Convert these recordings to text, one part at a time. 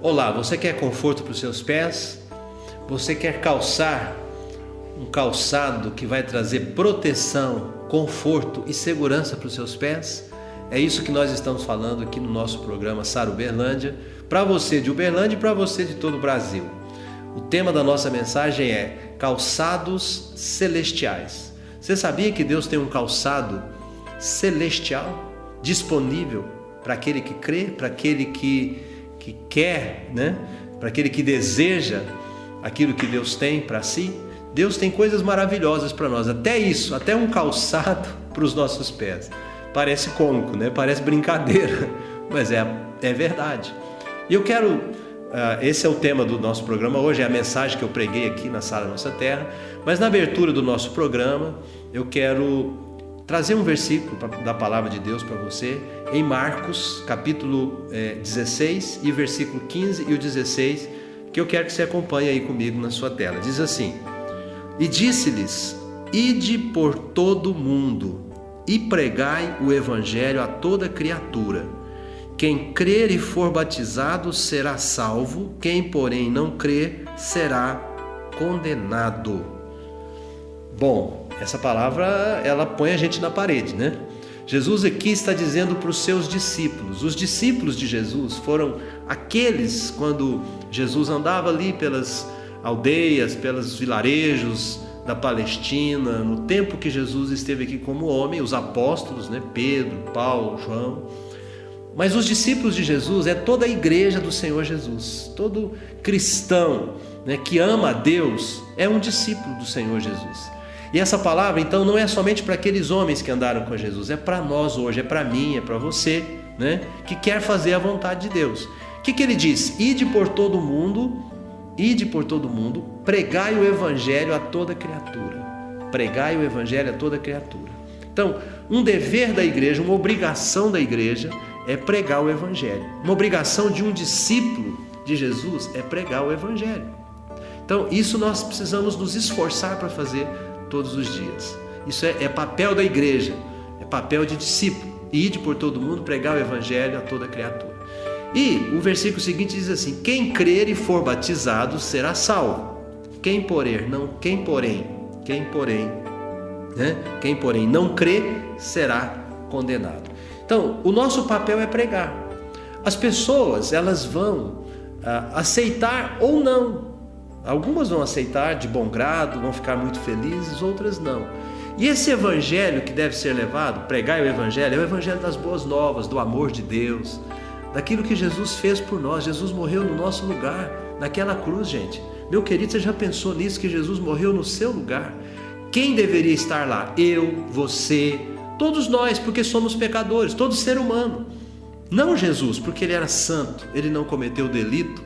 Olá, você quer conforto para os seus pés? Você quer calçar um calçado que vai trazer proteção, conforto e segurança para os seus pés? É isso que nós estamos falando aqui no nosso programa Sara Uberlândia, para você de Uberlândia e para você de todo o Brasil. O tema da nossa mensagem é calçados celestiais. Você sabia que Deus tem um calçado celestial disponível para aquele que crê, para aquele que quer, né? Para aquele que deseja aquilo que Deus tem para si? Deus tem coisas maravilhosas para nós, até isso, até um calçado para os nossos pés. Parece cômico, né? Parece brincadeira, mas é verdade. E eu quero, esse é o tema do nosso programa hoje, é a mensagem que eu preguei aqui na Sala Nossa Terra, mas na abertura do nosso programa eu quero trazer um versículo da palavra de Deus para você, em Marcos, capítulo 16 e versículo 15 e o 16, que eu quero que você acompanhe aí comigo na sua tela. Diz assim: E disse-lhes, ide por todo o mundo e pregai o evangelho a toda criatura. Quem crer e for batizado será salvo, quem porém não crer será condenado. Bom, essa palavra ela põe a gente na parede, né? Jesus aqui está dizendo para os seus discípulos. Os discípulos de Jesus foram aqueles, quando Jesus andava ali pelas aldeias, pelos vilarejos da Palestina, no tempo que Jesus esteve aqui como homem, os apóstolos, né? Pedro, Paulo, João. Mas os discípulos de Jesus é toda a igreja do Senhor Jesus. Todo cristão, né, que ama a Deus é um discípulo do Senhor Jesus. E essa palavra, então, não é somente para aqueles homens que andaram com Jesus, é para nós hoje, é para mim, é para você, né, que quer fazer a vontade de Deus. O que ele diz? Ide por todo mundo, pregai o evangelho a toda criatura. Pregai o evangelho a toda criatura. Então, um dever da igreja, uma obrigação da igreja é pregar o evangelho. Uma obrigação de um discípulo de Jesus é pregar o evangelho. Então, isso nós precisamos nos esforçar para fazer todos os dias. Isso é papel da igreja, é papel de discípulo. Ide por todo mundo, pregar o evangelho a toda criatura. E o versículo seguinte diz assim: quem crer e for batizado será salvo. Quem porém não crer será condenado. Então, o nosso papel é pregar. As pessoas, elas vão aceitar ou não. Algumas vão aceitar de bom grado, vão ficar muito felizes, outras não. E esse evangelho que deve ser levado, pregar o evangelho, é o evangelho das boas novas, do amor de Deus, daquilo que Jesus fez por nós. Jesus morreu no nosso lugar, naquela cruz, gente. Meu querido, você já pensou nisso, que Jesus morreu no seu lugar? Quem deveria estar lá? Eu, você, todos nós, porque somos pecadores, todo ser humano. Não Jesus, porque ele era santo, ele não cometeu delito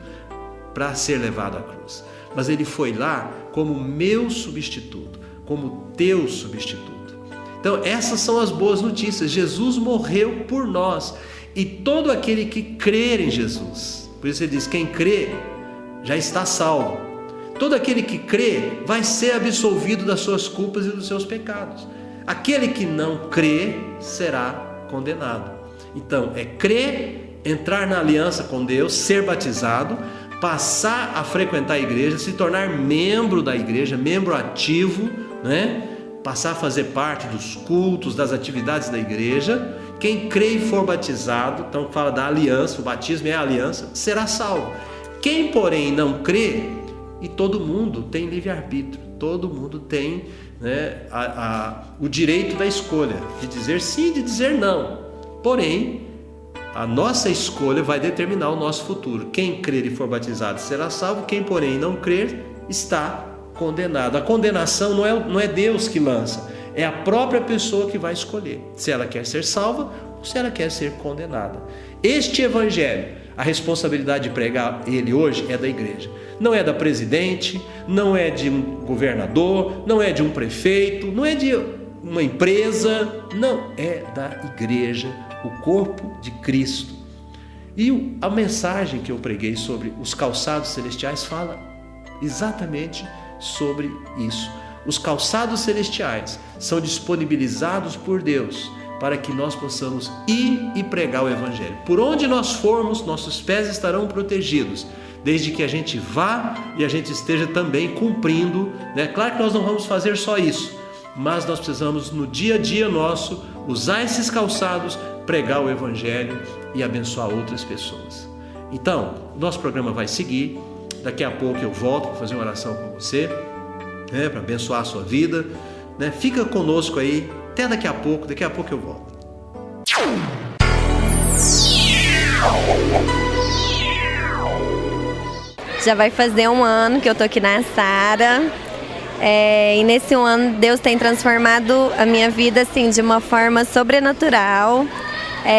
para ser levado à cruz. Mas ele foi lá como meu substituto, como teu substituto. Então, essas são as boas notícias. Jesus morreu por nós. E todo aquele que crer em Jesus, por isso ele diz, quem crê já está salvo. Todo aquele que crê vai ser absolvido das suas culpas e dos seus pecados. Aquele que não crê será condenado. Então, é crer, entrar na aliança com Deus, ser batizado, passar a frequentar a igreja, se tornar membro da igreja, membro ativo, né? Passar a fazer parte dos cultos, das atividades da igreja. Quem crê e for batizado, então fala da aliança, o batismo é a aliança, será salvo. Quem, porém, não crê, e todo mundo tem livre-arbítrio, todo mundo tem, né, o direito da escolha, de dizer sim e de dizer não. Porém, a nossa escolha vai determinar o nosso futuro. Quem crer e for batizado será salvo, quem, porém, não crer está condenado. A condenação não é Deus que lança, é a própria pessoa que vai escolher se ela quer ser salva ou se ela quer ser condenada. Este evangelho, a responsabilidade de pregar ele hoje é da igreja. Não é da presidente, não é de um governador, não é de um prefeito, não é de uma empresa, não, é da igreja, o corpo de Cristo. E a mensagem que eu preguei sobre os calçados celestiais fala exatamente sobre isso. Os calçados celestiais são disponibilizados por Deus para que nós possamos ir e pregar o Evangelho. Por onde nós formos, nossos pés estarão protegidos, desde que a gente vá e a gente esteja também cumprindo, né? Claro que nós não vamos fazer só isso, mas nós precisamos no dia a dia nosso usar esses calçados, pregar o Evangelho e abençoar outras pessoas. Então, nosso programa vai seguir. Daqui a pouco eu volto para fazer uma oração com você, né, para abençoar a sua vida, né? Fica conosco aí, até daqui a pouco eu volto. Já vai fazer um ano que eu tô aqui na Sara, e nesse ano Deus tem transformado a minha vida assim, de uma forma sobrenatural.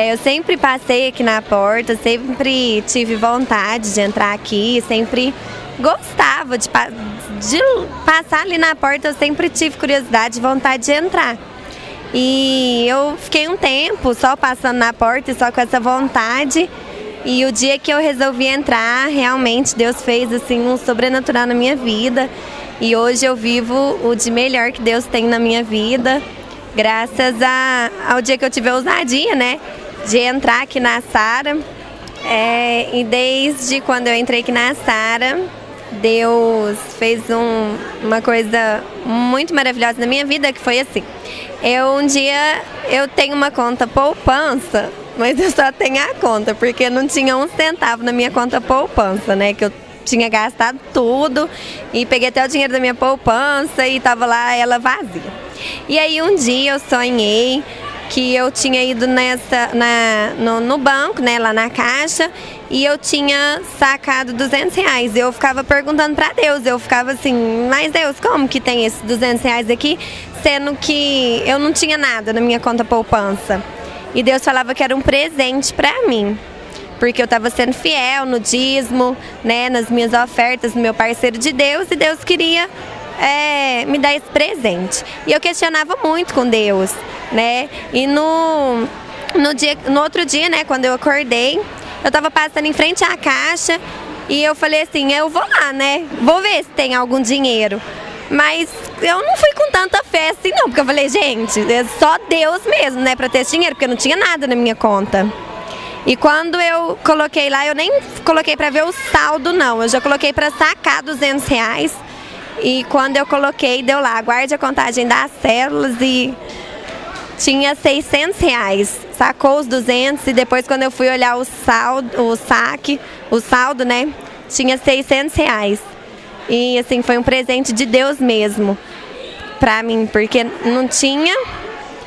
Eu sempre passei aqui na porta, sempre tive vontade de entrar aqui, sempre gostava de passar ali na porta, eu sempre tive curiosidade e vontade de entrar. E eu fiquei um tempo só passando na porta e só com essa vontade. E o dia que eu resolvi entrar, realmente Deus fez assim um sobrenatural na minha vida. E hoje eu vivo o de melhor que Deus tem na minha vida, graças ao dia que eu tive a ousadia, né, de entrar aqui na Sara. E desde quando eu entrei aqui na Sara, Deus fez uma coisa muito maravilhosa na minha vida, que foi assim. Um dia eu tenho uma conta poupança, mas eu só tenho a conta, porque não tinha um centavo na minha conta poupança, né? Que eu tinha gastado tudo e peguei até o dinheiro da minha poupança e tava lá ela vazia. E aí um dia eu sonhei que eu tinha ido no banco, né, lá na caixa, e eu tinha sacado R$200. Eu ficava perguntando para Deus, eu ficava assim, mas Deus, como que tem esses R$200 aqui, sendo que eu não tinha nada na minha conta poupança? E Deus falava que era um presente para mim, porque eu estava sendo fiel no dízimo, né, nas minhas ofertas, no meu parceiro de Deus, e Deus queria me dar esse presente. E eu questionava muito com Deus, né? E no outro dia, né, quando eu acordei, eu estava passando em frente à caixa e eu falei assim, eu vou lá, né? Vou ver se tem algum dinheiro. Mas eu não fui com tanta fé assim não, porque eu falei, gente, é só Deus mesmo, né, para ter esse dinheiro, porque eu não tinha nada na minha conta. E quando eu coloquei lá, eu nem coloquei para ver o saldo não, eu já coloquei para sacar R$200. E quando eu coloquei, deu lá, guarde a contagem das células, e tinha R$600. Sacou os 200 e depois quando eu fui olhar o saldo, né, tinha R$600. E assim, foi um presente de Deus mesmo pra mim, porque não tinha,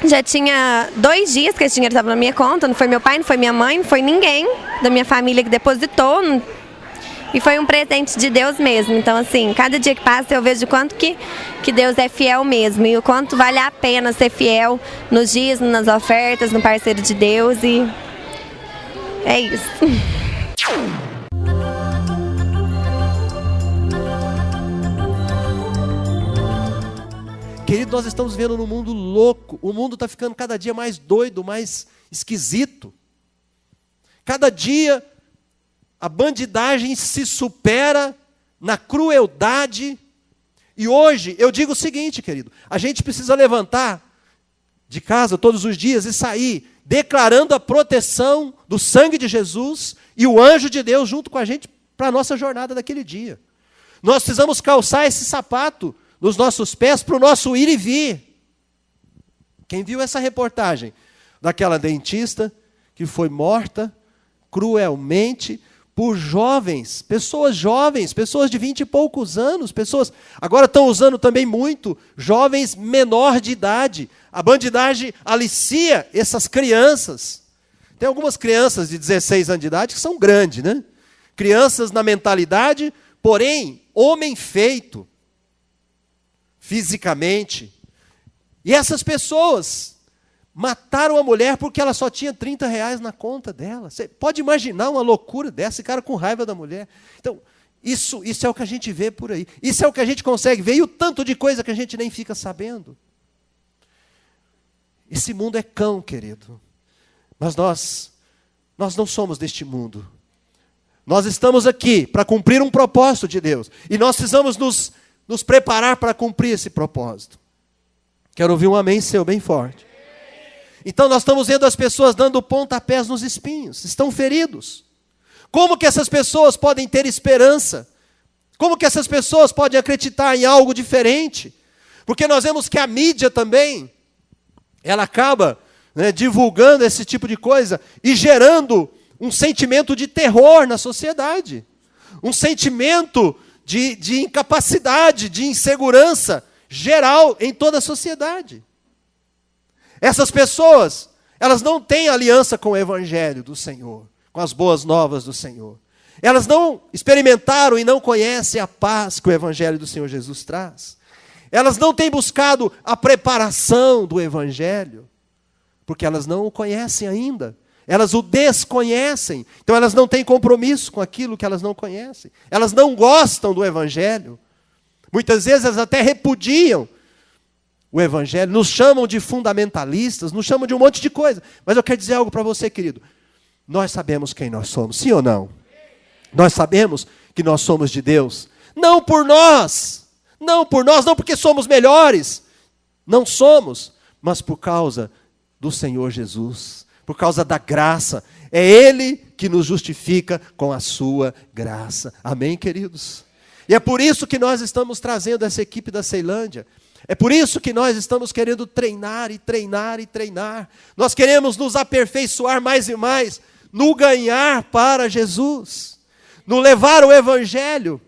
já tinha 2 dias que esse dinheiro estava na minha conta, não foi meu pai, não foi minha mãe, não foi ninguém da minha família que depositou, e foi um presente de Deus mesmo. Então assim, cada dia que passa eu vejo o quanto que Deus é fiel mesmo, e o quanto vale a pena ser fiel nos dízimos, nas ofertas, no parceiro de Deus, e é isso. Querido, nós estamos vivendo num mundo louco, o mundo está ficando cada dia mais doido, mais esquisito. Cada dia a bandidagem se supera na crueldade. E hoje eu digo o seguinte, querido, a gente precisa levantar de casa todos os dias e sair declarando a proteção do sangue de Jesus e o anjo de Deus junto com a gente para a nossa jornada daquele dia. Nós precisamos calçar esse sapato nos nossos pés para o nosso ir e vir. Quem viu essa reportagem daquela dentista que foi morta cruelmente por jovens, pessoas de 20 e poucos anos, pessoas, agora estão usando também muito, jovens menor de idade. A bandidagem alicia essas crianças. Tem algumas crianças de 16 anos de idade que são grandes, né? Crianças na mentalidade, porém, homem feito, fisicamente. E essas pessoas mataram a mulher porque ela só tinha R$30 na conta dela. Você pode imaginar uma loucura dessa, esse cara com raiva da mulher. Então, isso é o que a gente vê por aí. Isso é o que a gente consegue ver, e o tanto de coisa que a gente nem fica sabendo. Esse mundo é cão, querido. Mas nós não somos deste mundo. Nós estamos aqui para cumprir um propósito de Deus. E nós precisamos nos preparar para cumprir esse propósito. Quero ouvir um amém seu bem forte. Então nós estamos vendo as pessoas dando pontapés nos espinhos, estão feridos. Como que essas pessoas podem ter esperança? Como que essas pessoas podem acreditar em algo diferente? Porque nós vemos que a mídia também, ela acaba, né, divulgando esse tipo de coisa e gerando um sentimento de terror na sociedade. Um sentimento de incapacidade, de insegurança geral em toda a sociedade. Essas pessoas, elas não têm aliança com o Evangelho do Senhor, com as boas novas do Senhor. Elas não experimentaram e não conhecem a paz que o Evangelho do Senhor Jesus traz. Elas não têm buscado a preparação do Evangelho, porque elas não o conhecem ainda. Elas o desconhecem, então elas não têm compromisso com aquilo que elas não conhecem. Elas não gostam do Evangelho. Muitas vezes elas até repudiam o Evangelho, nos chamam de fundamentalistas, nos chamam de um monte de coisa. Mas eu quero dizer algo para você, querido. Nós sabemos quem nós somos, sim ou não? Nós sabemos que nós somos de Deus. Não por nós, não porque somos melhores. Não somos, mas por causa do Senhor Jesus. Por causa da graça. É Ele que nos justifica com a sua graça. Amém, queridos? E é por isso que nós estamos trazendo essa equipe da Ceilândia. É por isso que nós estamos querendo treinar e treinar e treinar. Nós queremos nos aperfeiçoar mais e mais no ganhar para Jesus, no levar o Evangelho,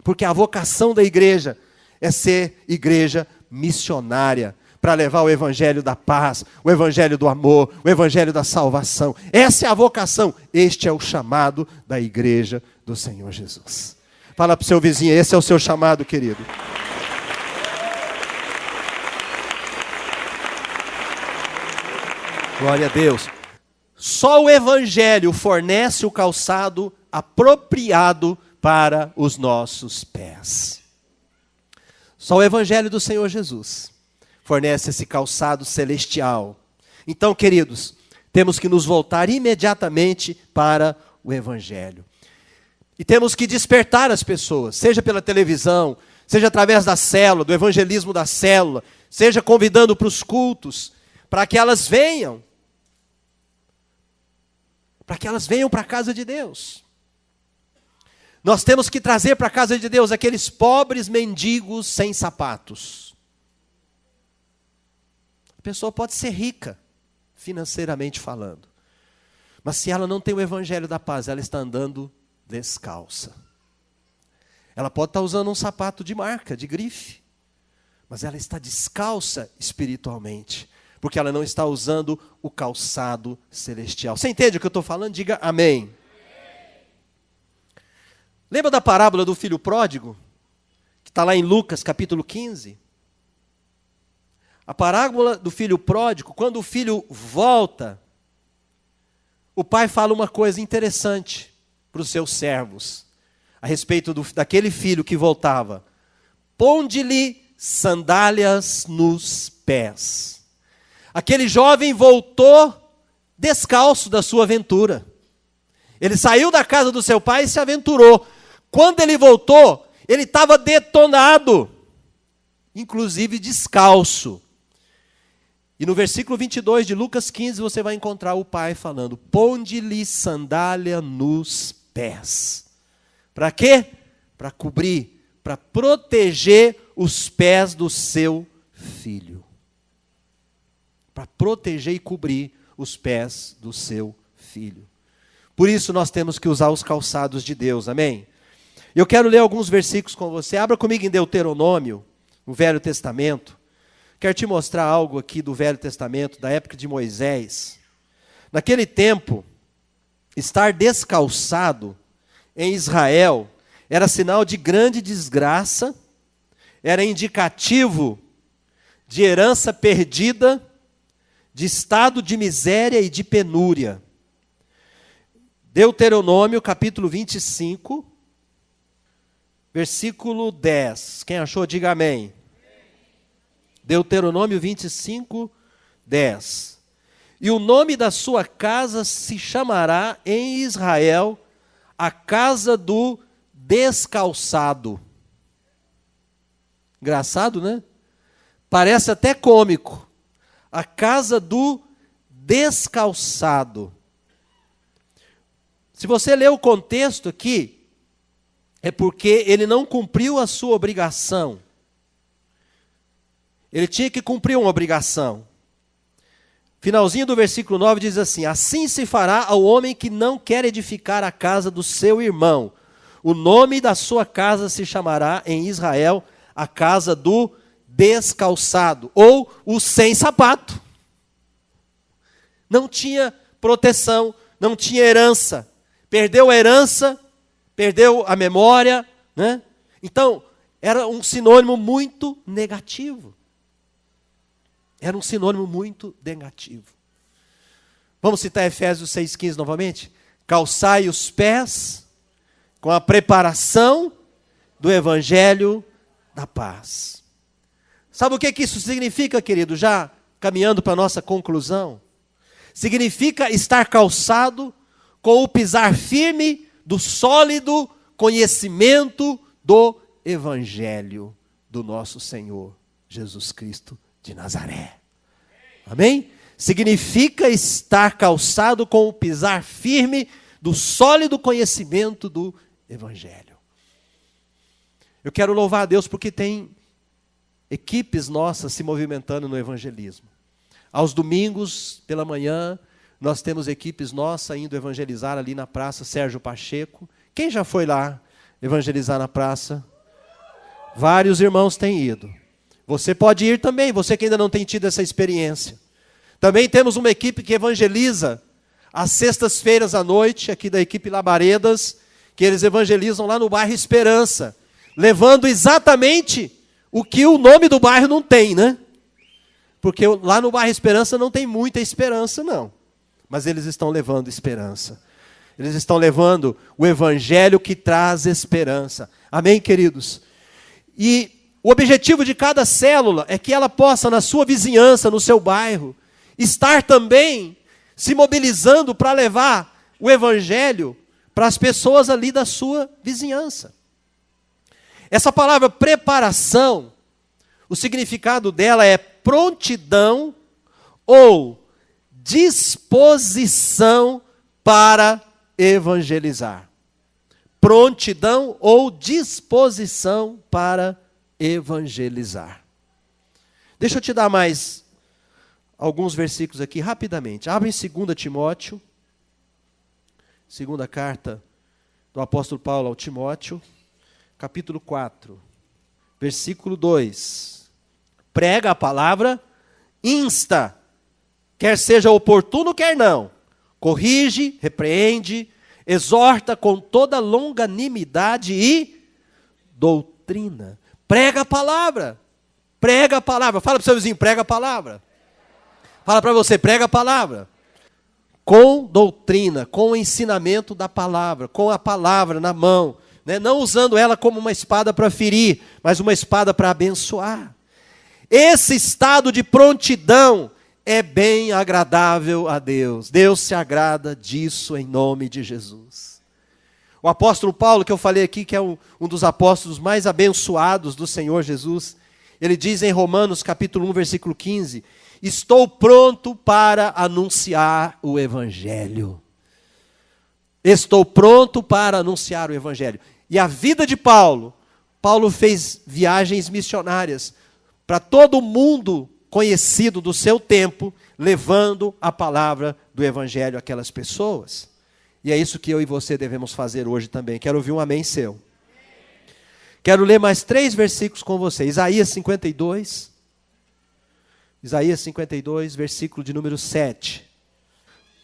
porque a vocação da igreja é ser igreja missionária, para levar o Evangelho da paz, o Evangelho do amor, o Evangelho da salvação. Essa é a vocação, este é o chamado da igreja do Senhor Jesus. Fala para o seu vizinho, esse é o seu chamado, querido. Glória a Deus. Só o Evangelho fornece o calçado apropriado para os nossos pés. Só o Evangelho do Senhor Jesus fornece esse calçado celestial. Então, queridos, temos que nos voltar imediatamente para o Evangelho. E temos que despertar as pessoas, seja pela televisão, seja através da célula, do evangelismo da célula, seja convidando para os cultos, para que elas venham. Para que elas venham para a casa de Deus. Nós temos que trazer para a casa de Deus aqueles pobres mendigos sem sapatos. A pessoa pode ser rica, financeiramente falando. Mas se ela não tem o Evangelho da paz, ela está andando descalça. Ela pode estar usando um sapato de marca, de grife. Mas ela está descalça espiritualmente. Porque ela não está usando o calçado celestial. Você entende o que eu estou falando? Diga amém. Lembra da parábola do filho pródigo? Que está lá em Lucas capítulo 15? A parábola do filho pródigo, quando o filho volta, o pai fala uma coisa interessante para os seus servos, a respeito daquele filho que voltava. Ponde-lhe sandálias nos pés. Aquele jovem voltou descalço da sua aventura. Ele saiu da casa do seu pai e se aventurou. Quando ele voltou, ele estava detonado, inclusive descalço. E no versículo 22 de Lucas 15, você vai encontrar o pai falando, ponde-lhe sandália nos pés. Para quê? Para cobrir, para proteger os pés do seu filho. Para proteger e cobrir os pés do seu filho. Por isso nós temos que usar os calçados de Deus, amém? Eu quero ler alguns versículos com você. Abra comigo em Deuteronômio, no Velho Testamento. Quero te mostrar algo aqui do Velho Testamento, da época de Moisés. Naquele tempo, estar descalçado em Israel era sinal de grande desgraça, era indicativo de herança perdida, de estado de miséria e de penúria. Deuteronômio, capítulo 25, versículo 10. Quem achou, diga amém. Deuteronômio 25, 10. E o nome da sua casa se chamará em Israel a casa do descalçado. Engraçado, né? Parece até cômico. A casa do descalçado. Se você ler o contexto aqui, é porque ele não cumpriu a sua obrigação. Ele tinha que cumprir uma obrigação. Finalzinho do versículo 9 diz assim: assim se fará ao homem que não quer edificar a casa do seu irmão. O nome da sua casa se chamará em Israel a casa do descalçado, ou o sem sapato. Não tinha proteção, não tinha herança. Perdeu a herança, perdeu a memória, né? Então, era um sinônimo muito negativo. Era um sinônimo muito negativo. Vamos citar Efésios 6,15 novamente? Calçai os pés com a preparação do evangelho da paz. Sabe o que isso significa, querido? Já caminhando para a nossa conclusão. Significa estar calçado com o pisar firme do sólido conhecimento do evangelho do nosso Senhor Jesus Cristo de Nazaré. Amém? Significa estar calçado com o pisar firme do sólido conhecimento do evangelho. Eu quero louvar a Deus porque tem equipes nossas se movimentando no evangelismo. Aos domingos, pela manhã, nós temos equipes nossas indo evangelizar ali na praça Sérgio Pacheco. Quem já foi lá evangelizar na praça? Vários irmãos têm ido. Você pode ir também, você que ainda não tem tido essa experiência. Também temos uma equipe que evangeliza às sextas-feiras à noite, aqui da equipe Labaredas, que eles evangelizam lá no bairro Esperança, levando exatamente o que o nome do bairro não tem, né? Porque lá no bairro Esperança não tem muita esperança, não. Mas eles estão levando esperança. Eles estão levando o evangelho que traz esperança. Amém, queridos? E o objetivo de cada célula é que ela possa, na sua vizinhança, no seu bairro, estar também se mobilizando para levar o evangelho para as pessoas ali da sua vizinhança. Essa palavra preparação, o significado dela é prontidão ou disposição para evangelizar. Prontidão ou disposição para evangelizar. Deixa eu te dar mais alguns versículos aqui rapidamente. Abre em 2 Timóteo, segunda carta do apóstolo Paulo ao Timóteo, capítulo 4, versículo 2. Prega a palavra, insta, quer seja oportuno, quer não. Corrige, repreende, exorta com toda longanimidade e doutrina. Prega a palavra. Prega a palavra. Fala para o seu vizinho, prega a palavra. Fala para você, prega a palavra. Com doutrina, com o ensinamento da palavra, com a palavra na mão. Né? Não usando ela como uma espada para ferir, mas uma espada para abençoar. Esse estado de prontidão é bem agradável a Deus. Deus se agrada disso em nome de Jesus. O apóstolo Paulo, que eu falei aqui, que é um dos apóstolos mais abençoados do Senhor Jesus, ele diz em Romanos capítulo 1, versículo 15, estou pronto para anunciar o evangelho. Estou pronto para anunciar o evangelho. E a vida de Paulo, Paulo fez viagens missionárias para todo o mundo conhecido do seu tempo, levando a palavra do evangelho àquelas pessoas. E é isso que eu e você devemos fazer hoje também. Quero ouvir um amém seu. Quero ler mais 3 versículos com você. Isaías 52. Isaías 52, versículo de número 7.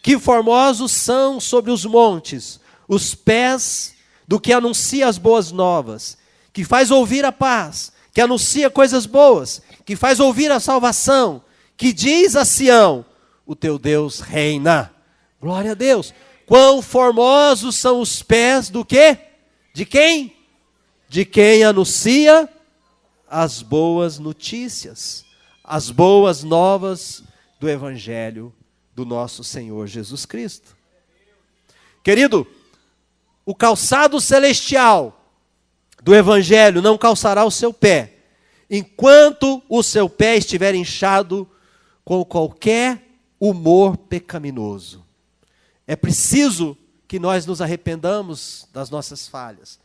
Que formosos são sobre os montes os pés do que anuncia as boas novas, que faz ouvir a paz, que anuncia coisas boas, que faz ouvir a salvação, que diz a Sião, o teu Deus reina. Glória a Deus. Quão formosos são os pés do quê? De quem? De quem anuncia as boas notícias, as boas novas do evangelho do nosso Senhor Jesus Cristo. Querido, o calçado celestial do evangelho não calçará o seu pé, enquanto o seu pé estiver inchado com qualquer humor pecaminoso. É preciso que nós nos arrependamos das nossas falhas.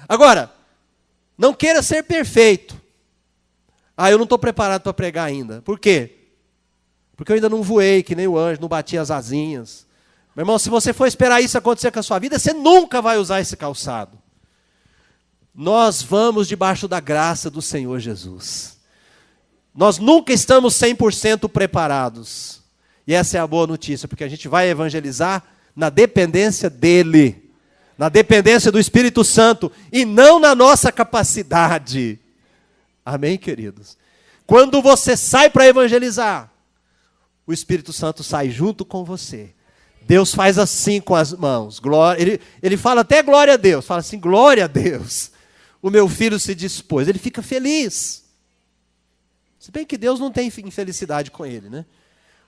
Agora, não queira ser perfeito. Eu não estou preparado para pregar ainda. Por quê? Porque eu ainda não voei, que nem o anjo, não bati as asinhas. Meu irmão, se você for esperar isso acontecer com a sua vida, você nunca vai usar esse calçado. Nós vamos debaixo da graça do Senhor Jesus. Nós nunca estamos 100% preparados. E essa é a boa notícia, porque a gente vai evangelizar na dependência dEle, na dependência do Espírito Santo, e não na nossa capacidade. Amém, queridos? Quando você sai para evangelizar, o Espírito Santo sai junto com você. Deus faz assim com as mãos. Glória, ele fala até glória a Deus. Fala assim, glória a Deus. O meu filho se dispôs. Ele fica feliz. Se bem que Deus não tem infelicidade com ele, né?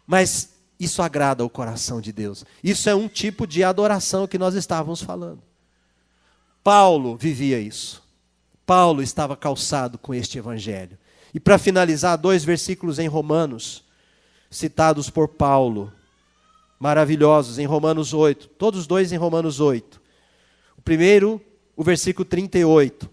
Mas isso agrada o coração de Deus. Isso é um tipo de adoração que nós estávamos falando. Paulo vivia isso. Paulo estava calçado com este evangelho. E para finalizar, 2 versículos em Romanos, citados por Paulo, maravilhosos, em Romanos 8, todos dois em Romanos 8. O primeiro, o versículo 38.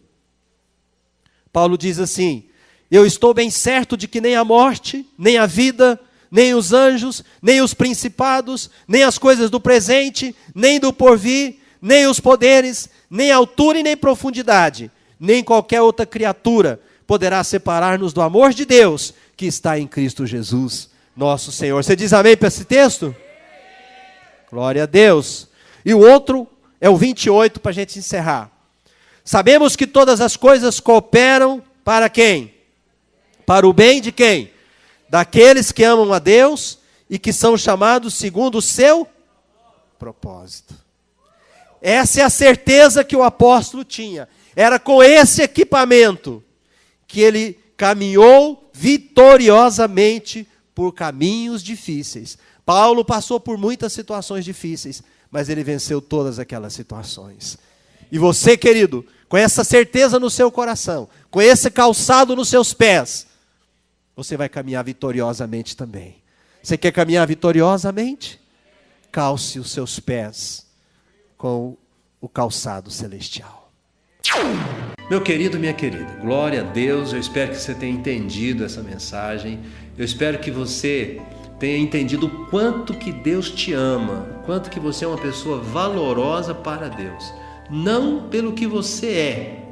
Paulo diz assim: eu estou bem certo de que nem a morte, nem a vida, nem os anjos, nem os principados, nem as coisas do presente, nem do porvir, nem os poderes, nem altura e nem profundidade, nem qualquer outra criatura poderá separar-nos do amor de Deus que está em Cristo Jesus, nosso Senhor. Você diz amém para esse texto? Glória a Deus. E o outro é o 28, para a gente encerrar. Sabemos que todas as coisas cooperam para quem? Para o bem de quem? Daqueles que amam a Deus e que são chamados segundo o seu propósito. Essa é a certeza que o apóstolo tinha. Era com esse equipamento que ele caminhou vitoriosamente por caminhos difíceis. Paulo passou por muitas situações difíceis, mas ele venceu todas aquelas situações. E você, querido, com essa certeza no seu coração, com esse calçado nos seus pés, você vai caminhar vitoriosamente também. Você quer caminhar vitoriosamente? Calce os seus pés com o calçado celestial. Meu querido, minha querida, glória a Deus. Eu espero que você tenha entendido essa mensagem. Eu espero que você tenha entendido o quanto que Deus te ama, o quanto que você é uma pessoa valorosa para Deus. Não pelo que você é.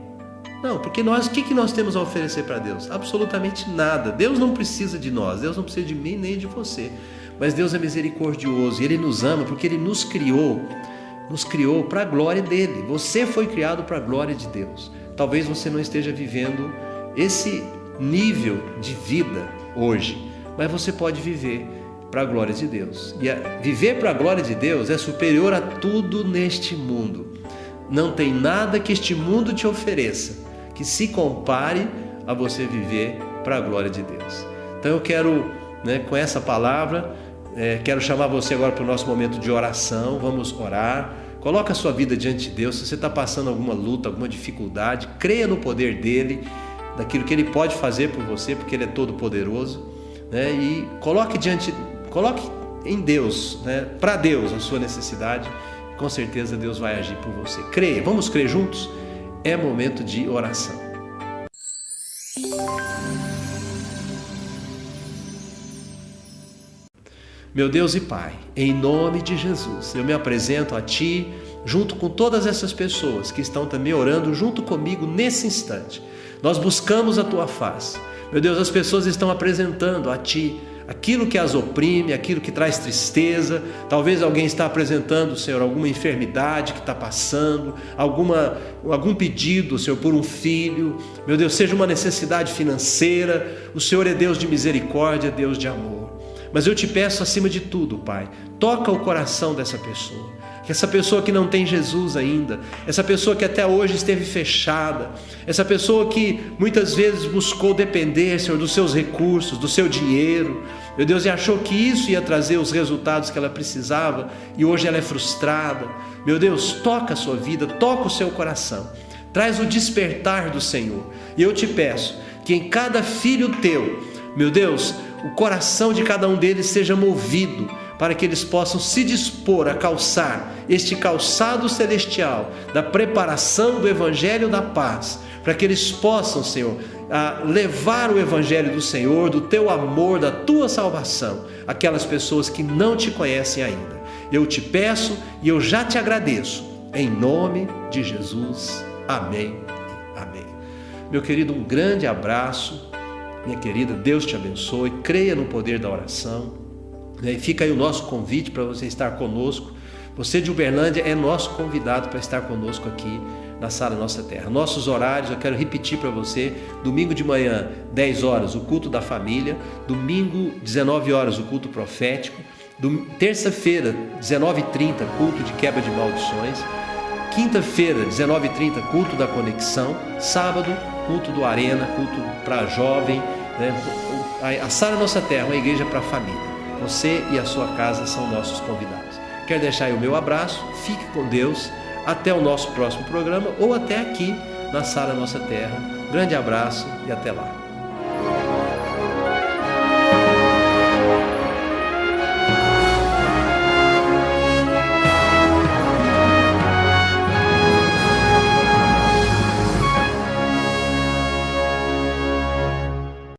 Não, porque o que nós temos a oferecer para Deus? Absolutamente nada. Deus não precisa de nós, Deus não precisa de mim nem de você. Mas Deus é misericordioso e Ele nos ama porque Ele nos criou para a glória dEle. Você foi criado para a glória de Deus. Talvez você não esteja vivendo esse nível de vida hoje, mas você pode viver para a glória de Deus. E viver para a glória de Deus é superior a tudo neste mundo. Não tem nada que este mundo te ofereça que se compare a você viver para a glória de Deus. Então eu quero, com essa palavra, quero chamar você agora para o nosso momento de oração. Vamos orar. Coloca a sua vida diante de Deus. Se você está passando alguma luta, alguma dificuldade, creia no poder dEle, daquilo que Ele pode fazer por você, porque Ele é todo poderoso, e coloque em Deus, para Deus a sua necessidade. Com certeza Deus vai agir por você. Creia, vamos crer juntos? É momento de oração. Meu Deus e Pai, em nome de Jesus, eu me apresento a Ti, junto com todas essas pessoas que estão também orando junto comigo nesse instante. Nós buscamos a Tua face. Meu Deus, as pessoas estão apresentando a Ti aquilo que as oprime, aquilo que traz tristeza. Talvez alguém está apresentando, Senhor, alguma enfermidade que está passando, algum pedido, Senhor, por um filho. Meu Deus, seja uma necessidade financeira. O Senhor é Deus de misericórdia, Deus de amor. Mas eu te peço, acima de tudo, Pai, toca o coração dessa pessoa. Que essa pessoa que não tem Jesus ainda, essa pessoa que até hoje esteve fechada, essa pessoa que muitas vezes buscou depender, Senhor, dos seus recursos, do seu dinheiro, meu Deus, e achou que isso ia trazer os resultados que ela precisava, e hoje ela é frustrada. Meu Deus, toca a sua vida, toca o seu coração, traz o despertar do Senhor. E eu te peço que em cada filho teu Meu Deus, o coração de cada um deles seja movido para que eles possam se dispor a calçar este calçado celestial da preparação do Evangelho da paz, para que eles possam, Senhor, levar o Evangelho do Senhor, do Teu amor, da Tua salvação, àquelas pessoas que não Te conhecem ainda. Eu te peço e eu já te agradeço, em nome de Jesus. Amém. Amém. Meu querido, um grande abraço. Minha querida, Deus te abençoe. Creia no poder da oração. E fica aí o nosso convite para você estar conosco. Você de Uberlândia é nosso convidado para estar conosco aqui na Sara Nossa Terra. Nossos horários, eu quero repetir para você: domingo de manhã, 10 horas, o culto da família; domingo, 19 horas, o culto profético; terça-feira, 19h30, culto de quebra de maldições; quinta-feira, 19h30, culto da conexão; sábado, culto do Arena, culto para jovem, né? A Sara Nossa Terra é uma igreja para a família. Você e a sua casa são nossos convidados. Quero deixar aí o meu abraço. Fique com Deus. Até o nosso próximo programa ou até aqui na Sara Nossa Terra. Grande abraço e até lá.